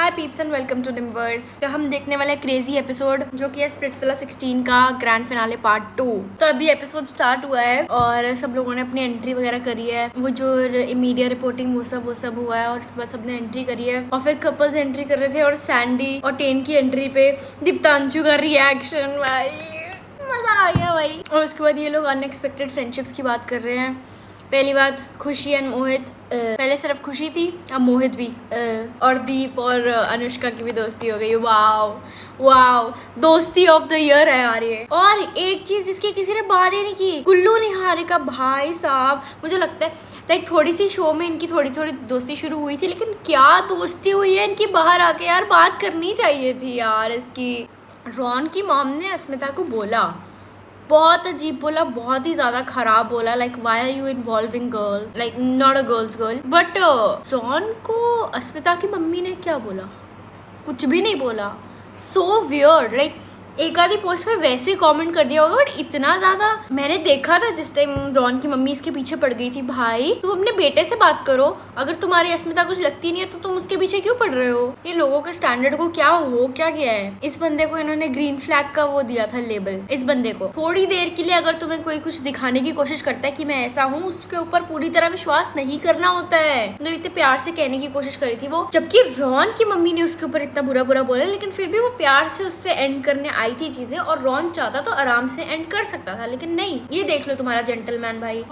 Hi peeps and welcome to डिम्वर्स। तो हम देखने वाले क्रेजी एपिसोड जो कि है स्प्लिट्सविला 16 का ग्रैंड फिनाले पार्ट 2। तो अभी एपिसोड स्टार्ट हुआ है और सब लोगों ने अपनी एंट्री वगैरह करी है। वो जो मीडिया रिपोर्टिंग वो सब हुआ है और उसके बाद सबने एंट्री करी है और फिर कपल्स एंट्री कर रहे थे और सैंडी और टेन की एंट्री पे दीप्तांशु का रिएक्शन, भाई मजा आ गया भाई। और उसके बाद ये लोग अनएक्सपेक्टेड फ्रेंडशिप्स की बात कर रहे हैं। पहली बात खुशी एंड मोहित, पहले सिर्फ खुशी थी अब मोहित भी, और दीप और अनुष्का की भी दोस्ती हो गई। वाओ वाओ, दोस्ती ऑफ द ईयर है यार ये। और एक चीज जिसकी किसी ने बात ही नहीं की, गुल्लू निहारिका भाई साहब, मुझे लगता है लाइक थोड़ी सी शो में इनकी थोड़ी थोड़ी दोस्ती शुरू हुई थी, लेकिन क्या दोस्ती हुई है इनकी, बाहर आके यार बात करनी चाहिए थी यार इसकी। रॉन की मॉम ने अस्मिता को बोला, बहुत अजीब बोला, बहुत ही ज्यादा खराब बोला, like why are you involving girl, like not a girls girl. But Ron को अस्मिता की मम्मी ने क्या बोला, कुछ भी नहीं बोला। सो वियर्ड, लाइक एक आधी पोस्ट में वैसे कमेंट कर दिया होगा, बट इतना ज्यादा मैंने देखा था जिस टाइम रॉन की मम्मी इसके पीछे पड़ गई थी। भाई तुम अपने बेटे से बात करो, अगर तुम्हारी अस्मिता कुछ लगती नहीं है तो तुम उसके पीछे क्यों पड़ रहे हो। ये लोगों के स्टैंडर्ड को क्या गया है। इस बंदे को इन्होंने ग्रीन फ्लैग का वो दिया था लेबल। इस बंदे को थोड़ी देर के लिए अगर तुम्हें कोई कुछ दिखाने की कोशिश करता है कि मैं ऐसा हूँ, उसके ऊपर पूरी तरह विश्वास नहीं करना होता है। तो इतने प्यार से कहने की कोशिश करी थी वो, जबकि रॉन की मम्मी ने उसके ऊपर इतना बुरा बोला, लेकिन फिर भी वो प्यार से उससे एंड करने आई थी चीजें। और रॉन चाहता तो आराम से एंड कर सकता था, लेकिन नहीं। ये देख लो तुम्हारा जेंटलमैन भाई।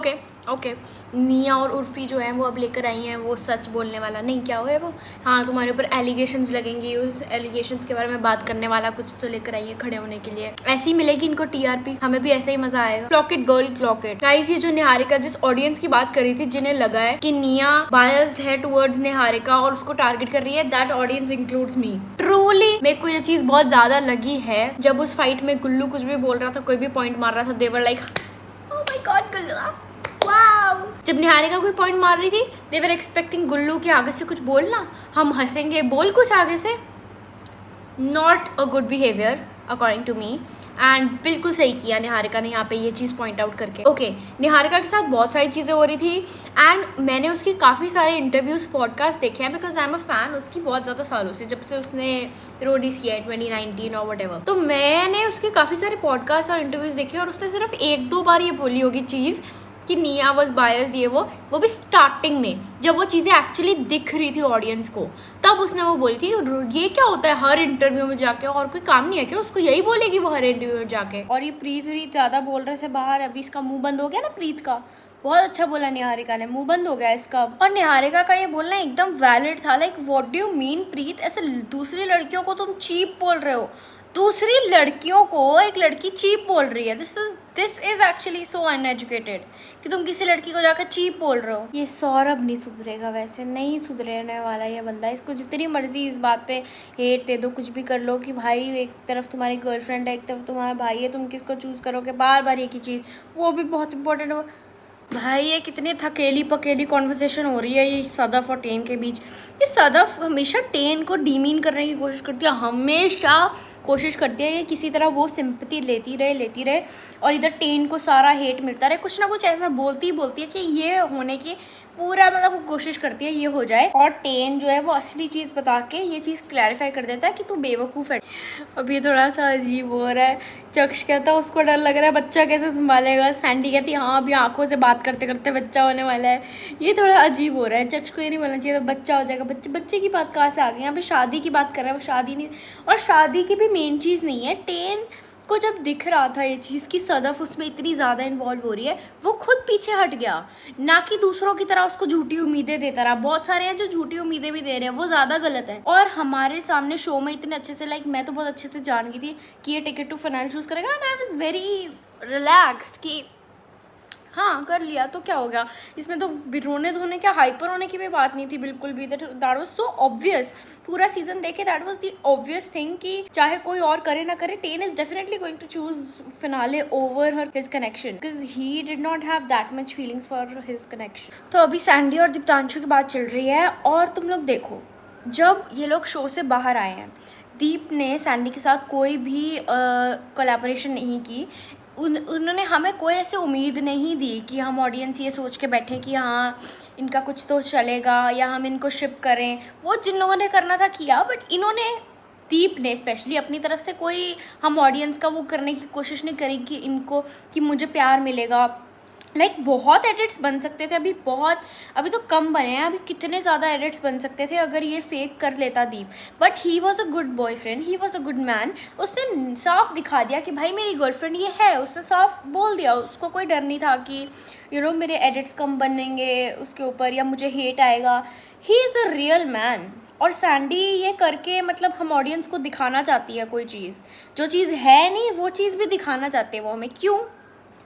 ओके निया और उर्फी जो है वो अब लेकर आई हैं वो सच बोलने वाला नहीं, क्या हुआ है वो, हाँ तुम्हारे ऊपर एलिगेशंस लगेंगी, उस एलिगेशंस के बारे में बात करने वाला कुछ तो लेकर आई है खड़े होने के लिए। ऐसी मिलेगी इनको टीआरपी, हमें भी ऐसा ही मजा आएगा। Clock it girl clock it guys. ये जो निहारिका जिस ऑडियंस की बात कर रही थी, जिन्हें लगा है कि निया बायस्ड है टुवर्ड्स निहारिका और उसको टारगेट कर रही है, that audience includes me. Truly मेरे को ये चीज बहुत ज्यादा लगी है। जब उस फाइट में गुल्लू कुछ भी बोल रहा था, कोई भी पॉइंट मार रहा था, देवर लाइक ओह माय गॉड गुल्लू। जब निहारिका कोई पॉइंट मार रही थी, दे वर एक्सपेक्टिंग गुल्लू के आगे से कुछ बोलना, हम हंसेंगे, बोल कुछ आगे से। Not a good behaviour according to me. And बिल्कुल सही किया निहारिका ने यहाँ पे ये चीज़ पॉइंट आउट करके। ओके निहारिका के साथ बहुत सारी चीज़ें हो रही थी एंड मैंने उसकी काफ़ी सारे इंटरव्यूज़ पॉडकास्ट देखे हैं, because I am a fan उसकी बहुत ज़्यादा सालों से, जब से उसने रोडीज किया है 2019 और वट एवर। तो मैंने उसके काफ़ी सारे पॉडकास्ट और इंटरव्यूज़ देखे और उसने सिर्फ एक दो बार ये बोली होगी चीज़ कि निया वॉज बायस्ड, ये वो भी स्टार्टिंग में जब वो चीज़ें एक्चुअली दिख रही थी ऑडियंस को, तब उसने वो बोली थी। ये क्या होता है हर इंटरव्यू में जाके, और कोई काम नहीं है क्या उसको, यही बोलेगी वो हर इंटरव्यू में जाके। और ये प्रीत ज़्यादा बोल रहे थे बाहर, अभी इसका मुंह बंद हो गया ना प्रीत का। बहुत अच्छा बोला निहारिका ने, मुंह बंद हो गया इसका। और निहारिका का ये बोलना एकदम वैलिड था, like what do you mean Preet, ऐसे दूसरी लड़कियों को तुम चीप बोल रहे हो, दूसरी लड़कियों को एक लड़की चीप बोल रही है। This is actually so uneducated कि तुम किसी लड़की को जाकर चीप बोल रहे हो। ये सौरभ नहीं सुधरेगा, वैसे नहीं सुधरने वाला ये बंदा। इसको जितनी मर्जी इस बात पे हेट दे दो, कुछ भी कर लो कि भाई एक तरफ तुम्हारी गर्लफ्रेंड है, एक तरफ तुम्हारा भाई है, तुम किसको चूज करोगे, बार बार एक ही चीज़, वो भी बहुत इंपॉर्टेंट हो। भाई ये कितनी थकेली पकेली कॉन्वर्सेशन हो रही है ये सदफ और टेन के बीच। ये सदफ हमेशा टेन को डीमीन करने की कोशिश करती है, हमेशा कोशिश करती है ये किसी तरह वो सिंपैथी लेती रहे और इधर टेन को सारा हेट मिलता रहे। कुछ ना कुछ ऐसा बोलती है कि ये होने की पूरा मतलब वो कोशिश करती है ये हो जाए, और टेन जो है वो असली चीज़ बता के ये चीज़ क्लैरिफाई कर देता है कि तू बेवकूफ़ है। अब ये थोड़ा सा अजीब हो रहा है। चक्ष कहता है उसको डर लग रहा है बच्चा कैसे संभालेगा, सैंडी कहती है हाँ अभी आंखों से बात करते करते बच्चा होने वाला है। ये थोड़ा अजीब हो रहा है। चक्ष को ये नहीं बोलना चाहिए तो बच्चा हो जाएगा, बच्चे की बात कहाँ से आ गई, यहाँ पे शादी की बात कर रहा है, वो शादी नहीं, और शादी की भी मेन चीज़ नहीं है। टेन को जब दिख रहा था ये चीज़ कि सदफ उसमें इतनी ज़्यादा इन्वॉल्व हो रही है, वो खुद पीछे हट गया, ना कि दूसरों की तरह उसको झूठी उम्मीदें देता रहा। बहुत सारे हैं जो झूठी उम्मीदें भी दे रहे हैं, वो ज़्यादा गलत है। और हमारे सामने शो में इतने अच्छे से, लाइक मैं तो बहुत अच्छे से जान गई थी कि ये टिकट टू फाइनल चूज़ करेगा, and I was very relaxed कि हाँ कर लिया तो क्या हो गया। इसमें तो रोने धोने क्या, हाइपर होने की भी बात नहीं थी बिल्कुल भी। That was so obvious. पूरा सीजन देखे that was the obvious thing कि चाहे कोई और करे ना करे, ten is definitely going to choose finale over his connection, because he did not have that much feelings for his connection. तो अभी सैंडी और दीप्तांशु की बात चल रही है, और तुम लोग देखो जब ये लोग शो से बाहर आए हैं, दीप ने सैंडी के साथ कोई भी कोलैबोरेशन नहीं की। उन्होंने हमें कोई ऐसे उम्मीद नहीं दी कि हम ऑडियंस ये सोच के बैठे कि हाँ इनका कुछ तो चलेगा या हम इनको शिप करें, वो जिन लोगों ने करना था किया, बट इन्होंने, दीप ने स्पेशली, अपनी तरफ से कोई हम ऑडियंस का वो करने की कोशिश नहीं करी कि इनको, कि मुझे प्यार मिलेगा। बहुत एडिट्स बन सकते थे अभी तो कम बने हैं, अभी कितने ज़्यादा एडिट्स बन सकते थे अगर ये फेक कर लेता Deep. But he was a good boyfriend, he was a good man. उसने साफ दिखा दिया कि भाई मेरी गर्लफ्रेंड ये है, उसने साफ बोल दिया, उसको कोई डर नहीं था कि मेरे एडिट्स कम बनेंगे उसके ऊपर या मुझे हेट आएगा। He is a real man. और सैंडी ये करके हम ऑडियंस को दिखाना चाहती है कोई चीज़, जो चीज़ है नहीं वो चीज़ भी दिखाना चाहते हैं वो हमें। क्यों?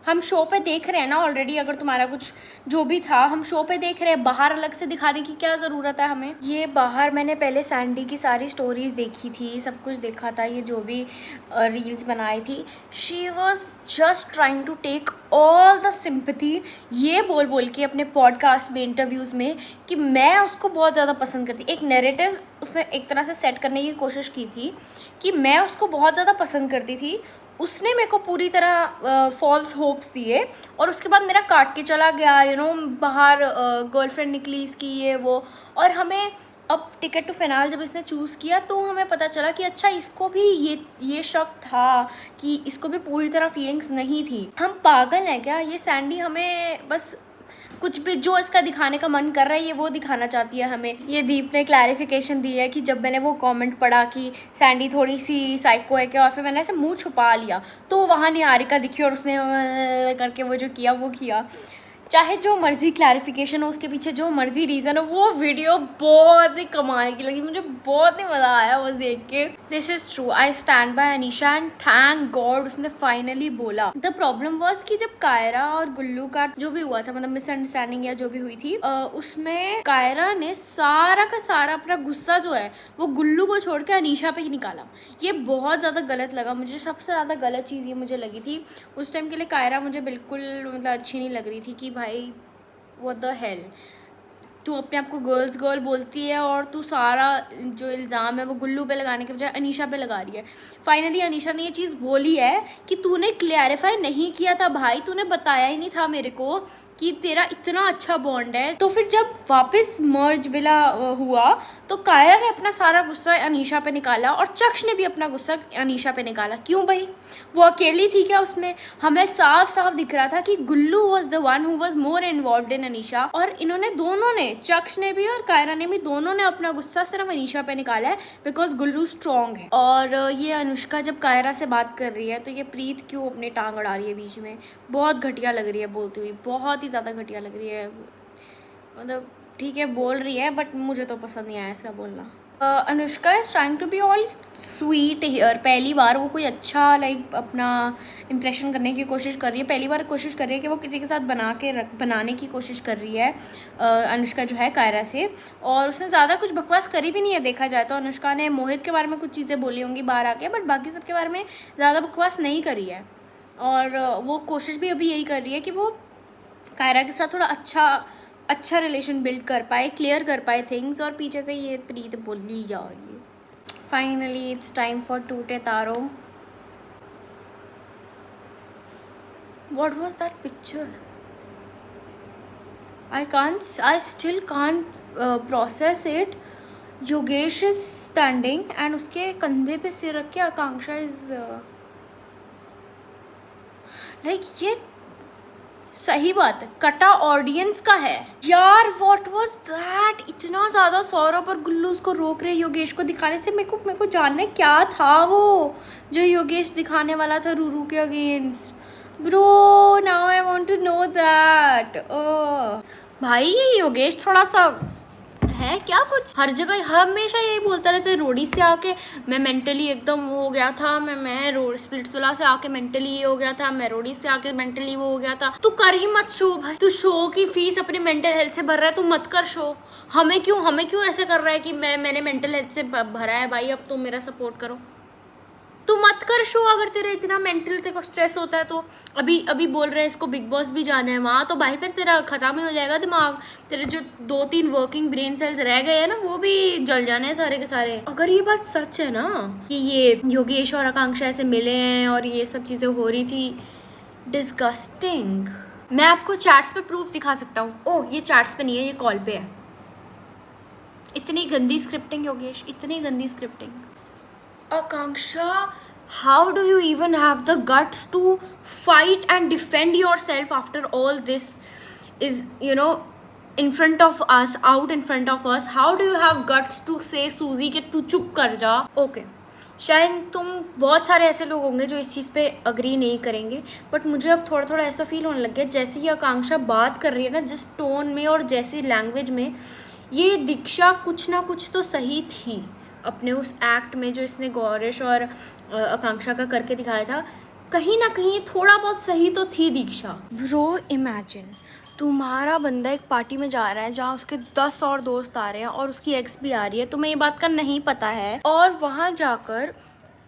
हम शो पे देख रहे हैं ना ऑलरेडी, अगर तुम्हारा कुछ जो भी था हम शो पे देख रहे हैं, बाहर अलग से दिखाने की क्या ज़रूरत है हमें। ये बाहर मैंने पहले सैंडी की सारी स्टोरीज़ देखी थी, सब कुछ देखा था, ये जो भी रील्स बनाई थी, she was just trying to take all the sympathy, ये बोल बोल के अपने पॉडकास्ट में, इंटरव्यूज़ में, कि मैं उसको बहुत ज़्यादा पसंद करती। एक नैरेटिव उसने एक तरह से सेट करने की कोशिश की थी कि मैं उसको बहुत ज़्यादा पसंद करती थी, उसने मेरे को पूरी तरह फॉल्स होप्स दिए और उसके बाद मेरा काट के चला गया। बाहर गर्लफ्रेंड निकली इसकी, ये वो। और हमें अब टिकट टू फिनाल जब इसने चूज़ किया तो हमें पता चला कि अच्छा इसको भी ये शक था कि इसको भी पूरी तरह फीलिंग्स नहीं थी। हम पागल हैं क्या? ये सैंडी हमें बस कुछ भी जो इसका दिखाने का मन कर रहा है ये वो दिखाना चाहती है हमें। ये दीप ने क्लैरिफिकेशन दी है कि जब मैंने वो कमेंट पढ़ा कि सैंडी थोड़ी सी साइको है क्या, और फिर मैंने ऐसे मुंह छुपा लिया तो वहाँ निहारिका दिखी और उसने करके वो जो किया वो किया। चाहे जो मर्जी क्लैरिफिकेशन हो, उसके पीछे जो मर्जी रीज़न हो, वो वीडियो बहुत ही कमाल की लगी, मुझे बहुत ही मज़ा आया वो देख के। This is true, I stand by Anisha and thank God उसने फाइनली बोला। द प्रॉब्लम वॉज कि जब कायरा और गुल्लू का जो भी हुआ था, मिसअंडरस्टैंडिंग या जो भी हुई थी, उसमें कायरा ने सारा का सारा अपना गुस्सा जो है वो गुल्लू को छोड़ के अनीशा पे ही निकाला। ये बहुत ज़्यादा गलत लगा मुझे, सबसे ज़्यादा गलत चीज़ ये मुझे लगी थी उस टाइम के लिए। कायरा मुझे बिल्कुल अच्छी नहीं लग रही थी कि भाई व्हाट द हेल, तू अपने आप को गर्ल बोलती है और तू सारा जो इल्ज़ाम है वो गुल्लू पे लगाने के बजाय अनीशा पे लगा रही है। फाइनली अनीशा ने ये चीज़ बोली है कि तूने क्लैरिफाई नहीं किया था भाई, तूने बताया ही नहीं था मेरे को कि तेरा इतना अच्छा बॉन्ड है। तो फिर जब वापस मर्ज विला हुआ तो कायरा ने अपना सारा गुस्सा अनीशा पे निकाला और चक्ष ने भी अपना गुस्सा अनीशा पे निकाला। क्यों भाई? वो अकेली थी क्या उसमें? हमें साफ साफ दिख रहा था कि Gullu was the one who was more involve in Anisha, और इन्होंने दोनों ने, चक्ष ने भी और कायरा ने भी, दोनों ने अपना गुस्सा सिर्फ अनीशा पे निकाला है बिकॉज गुल्लू स्ट्रॉन्ग है। और ये अनुष्का जब कायरा से बात कर रही है तो ये प्रीत क्यों अपनी टांग अड़ा रही है बीच में, बहुत घटिया लग रही है बोलती हुई, बहुत ही ज़्यादा घटिया लग रही है। ठीक है बोल रही है बट मुझे तो पसंद नहीं आया इसका बोलना। Anushka is trying to be all sweet here. पहली बार वो कोई अच्छा अपना इम्प्रेशन करने की कोशिश कर रही है, पहली बार कोशिश कर रही है कि वो किसी के साथ बनाने की कोशिश कर रही है अनुष्का जो है कायरा से। और उसने ज़्यादा कुछ बकवास करी भी नहीं है देखा जाए तो। अनुष्का ने मोहित के बारे में कुछ चीज़ें बोली होंगी बाहर आके, बट बाकी सबके बारे में ज़्यादा बकवास नहीं करी है। और वो कोशिश भी अभी यही कर रही है कि वो कायरा के साथ थोड़ा अच्छा रिलेशन बिल्ड कर पाए, क्लियर कर पाए थिंग्स, और पीछे से ये प्रीत बोली जा रही है। फाइनली इट्स टाइम फॉर टूटे तारो। What was that picture? I still can't process it. Yogesh is standing and उसके कंधे पे सिर रख के आकांक्षा इज ये सही बात है, कटा ऑडियंस का है यार। What was that? इतना ज़्यादा सौरभ और गुल्लू उसको रोक रहे योगेश को दिखाने से। मेरे को जानना क्या था वो जो योगेश दिखाने वाला था रूरू के against. Bro now I want to know that. भाई ये योगेश थोड़ा सा है क्या, कुछ हर जगह हमेशा यही बोलता रहता है। रोडी से आके मैं मेंटली एकदम हो गया था, मैं स्प्लिट्सविला से आके मेंटली ये हो गया था, मैं रोडी से आके मेंटली वो हो गया था। तू कर ही मत शो भाई, तू शो की फीस अपनी मेंटल हेल्थ से भर रहा है, तू मत कर शो। हमें क्यों ऐसे कर रहा है कि मैंने मेंटल हेल्थ से भरा है भाई, अब तुम मेरा सपोर्ट करो। तू मत कर शो अगर तेरा इतना मेंटल तेरे को स्ट्रेस होता है तो। अभी बोल रहे हैं इसको बिग बॉस भी जाना है वहाँ, तो भाई फिर तेरा ख़त्म ही हो जाएगा दिमाग। तेरे जो 2-3 वर्किंग ब्रेन सेल्स रह गए हैं ना वो भी जल जाने हैं सारे के सारे। अगर ये बात सच है ना कि ये योगेश और आकांक्षा ऐसे मिले हैं और ये सब चीज़ें हो रही थी, डिस्गस्टिंग। मैं आपको चैट्स पे प्रूफ दिखा सकता हूँ। ओह, ये चैट्स पे नहीं है, ये कॉल पे है। इतनी गंदी स्क्रिप्टिंग योगेश, इतनी गंदी scripting. Akanksha, how do you even have the guts to fight and defend yourself after all this is in front of us, out in front of us? How do you have guts to say सूजी कि तू चुप कर जा? Okay, शायद तुम बहुत सारे ऐसे लोग होंगे जो इस चीज़ पे अग्री नहीं करेंगे, बट मुझे अब थोड़ा थोड़ा ऐसा फील होने लग गया जैसे ही आकांक्षा बात कर रही है ना, जिस टोन में और जैसी लैंग्वेज में, ये दीक्षा कुछ ना कुछ तो सही थी अपने उस एक्ट में जो इसने गौरिश और आकांक्षा का करके दिखाया था। कहीं ना कहीं थोड़ा बहुत सही तो थी दीक्षा। ब्रो, इमेजिन तुम्हारा बंदा एक पार्टी में जा रहा है जहाँ उसके 10 और दोस्त आ रहे हैं और उसकी एक्स भी आ रही है, तुम्हें ये बात का नहीं पता है, और वहाँ जाकर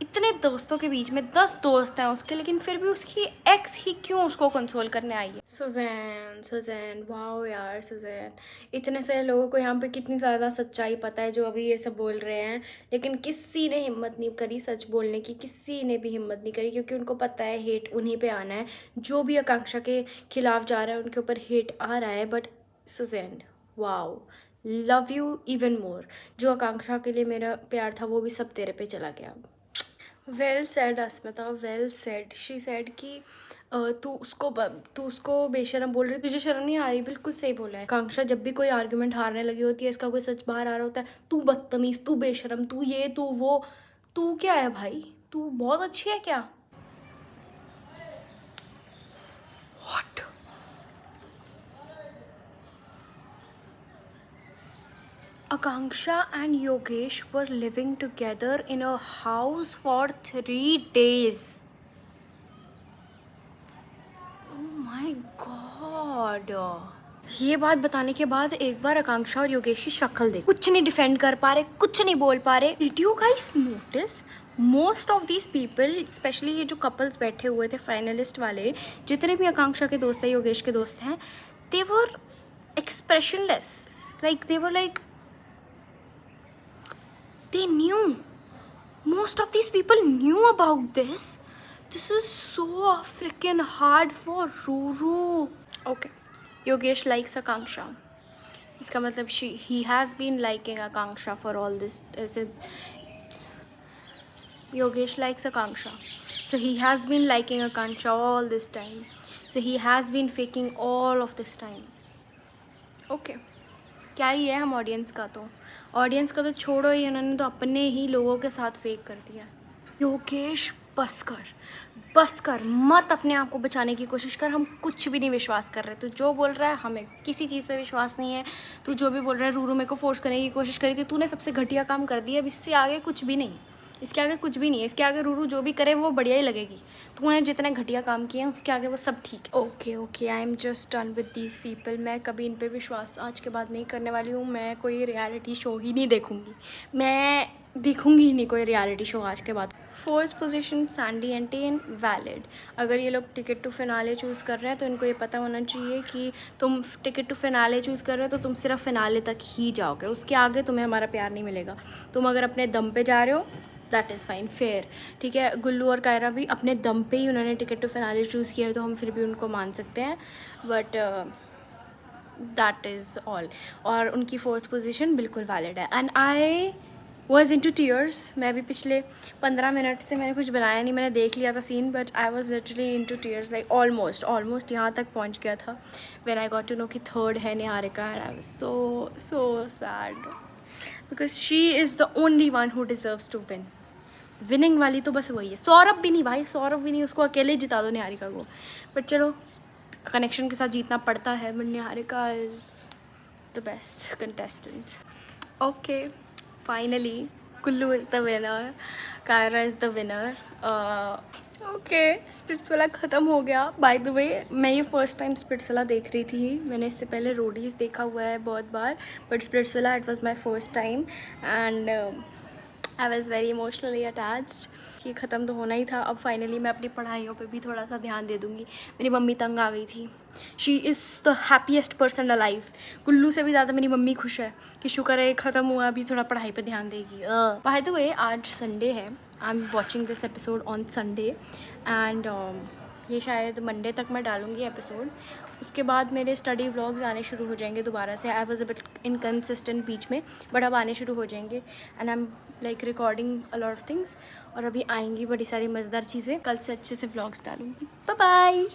इतने दोस्तों के बीच में 10 दोस्त हैं उसके, लेकिन फिर भी उसकी एक्स ही क्यों उसको कंसोल करने आई है। सुजैन, वाओ यार सुजैन, इतने सारे लोगों को यहाँ पे कितनी ज़्यादा सच्चाई पता है जो अभी ये सब बोल रहे हैं, लेकिन किसी ने हिम्मत नहीं करी सच बोलने की, किसी ने भी हिम्मत नहीं करी, क्योंकि उनको पता है हेट उन्हीं पे आना है। जो भी आकांक्षा के खिलाफ जा रहा है उनके ऊपर हेट आ रहा है। But Suzanne, wow, love you even more. जो आकांक्षा के लिए मेरा प्यार था वो भी सब तेरे पे चला गया। Well said Asmita, well said. She said कि तू उसको बेशरम बोल रही, तुझे शर्म नहीं आ रही? बिल्कुल सही बोला है। आकांक्षा जब भी कोई आर्गुमेंट हारने लगी होती है, इसका कोई सच बाहर आ रहा होता है, तू बदतमीज, तू बेशरम, तू ये तू वो, तू क्या है भाई? तू बहुत अच्छी है क्या? What? Akanksha and Yogesh were living together in a house for 3 days. Oh my God. ये बात बताने के बाद एक बार आकांक्षा और योगेश की शक्ल देख, कुछ नहीं डिफेंड कर पा रहे, कुछ नहीं बोल पा रहे। Did you guys notice most of these people, specially ये जो कपल्स बैठे हुए थे फाइनलिस्ट वाले, जितने भी आकांक्षा के दोस्त हैं, योगेश के दोस्त हैं, they were expressionless, like they were like they knew. Most of these people knew about this. This is so freaking hard for Ruru. Okay, Yogesh likes Akanksha. इसका मतलब he has been liking Akanksha for all this. Yogesh likes Akanksha, so he has been liking Akanksha all this time. So he has been faking all of this time. Okay. क्या ही है हम audience का तो छोड़ो ही, उन्होंने तो अपने ही लोगों के साथ फेक कर दिया। योगेश, बस कर, मत अपने आप को बचाने की कोशिश कर। हम कुछ भी नहीं विश्वास कर रहे। तू जो बोल रहा है, हमें किसी चीज़ पे विश्वास नहीं है। तू जो भी बोल रहा है, रूरू मेरे को फोर्स करने की कोशिश करी थी, तूने सबसे घटिया काम कर दिया। अब इससे आगे कुछ भी नहीं, इसके आगे कुछ भी नहीं है। इसके आगे रूरू जो भी करे वो बढ़िया ही लगेगी। तूने जितने घटिया काम किए हैं उसके आगे वो सब ठीक है। Okay, I am just done with these people. मैं कभी इन पे विश्वास आज के बाद नहीं करने वाली हूँ। मैं कोई रियलिटी शो ही नहीं देखूँगी, मैं देखूँगी ही नहीं कोई रियलिटी शो आज के बाद। 4th position Sandy and ten, valid. अगर ये लोग टिकट टू फिनाले चूज़ कर रहे हैं तो इनको ये पता होना चाहिए कि तुम टिकट टू फिनाले चूज़ कर रहे हो तो तुम सिर्फ फिनाले तक ही जाओगे, उसके आगे तुम्हें हमारा प्यार नहीं मिलेगा। तुम अगर अपने दम पे जा रहे हो, दैट इज़ फाइन, फेयर, ठीक है। गुल्लू और कायरा भी अपने दम पे ही उन्होंने टिकट टू फिनाले चूज़ किया, तो हम फिर भी उनको मान सकते हैं, बट दैट इज़ ऑल। और उनकी 4th पोजीशन बिल्कुल वैलिड है। And I was into tears. मैं भी पिछले 15 मिनट से मैंने कुछ बनाया नहीं, मैंने देख लिया था scene, but I was literally into tears, like almost यहाँ तक पहुँच गया था when I got to know कि 3rd है Niharika. And I was so sad because she is the only one who deserves to win. Winning वाली तो बस वही है। सौरभ भी नहीं भाई, सौरभ भी नहीं, उसको अकेले जिता दो निहारिका को। बट चलो, कनेक्शन के साथ जीतना पड़ता है, but Niharika is the best contestant. Okay, finally Kullu is the winner, Kaira is the winner. Okay, Splitsvilla ख़त्म हो गया। बाय द वे, मैं ये फर्स्ट टाइम स्प्लिट्स वाला देख रही थी। मैंने इससे पहले रोडीज़ देखा हुआ है बहुत बार, बट स्प्लिट्स वाला it was my first time and I was very emotionally attached कि ख़त्म तो होना ही था। अब फाइनली मैं अपनी पढ़ाइयों पे भी थोड़ा सा ध्यान दे दूँगी। मेरी मम्मी तंग आ गई थी। She is the happiest person alive. Kullu से भी ज़्यादा मेरी मम्मी खुश है कि शुक्र है ख़त्म हुआ, अभी थोड़ा पढ़ाई पे ध्यान देगी। बाय द वे, आज संडे है, I am watching this episode on Sunday and ये शायद मंडे तक मैं डालूँगी एपिसोड। उसके बाद मेरे स्टडी व्लॉग्स आने शुरू हो जाएंगे दोबारा से। I was a bit inconsistent बीच में, बट अब आने शुरू हो जाएंगे and I am like recording a lot of things. और अभी आएंगी बड़ी सारी मज़ेदार चीज़ें। कल से अच्छे से व्लॉग्स डालूँगी। Bye bye.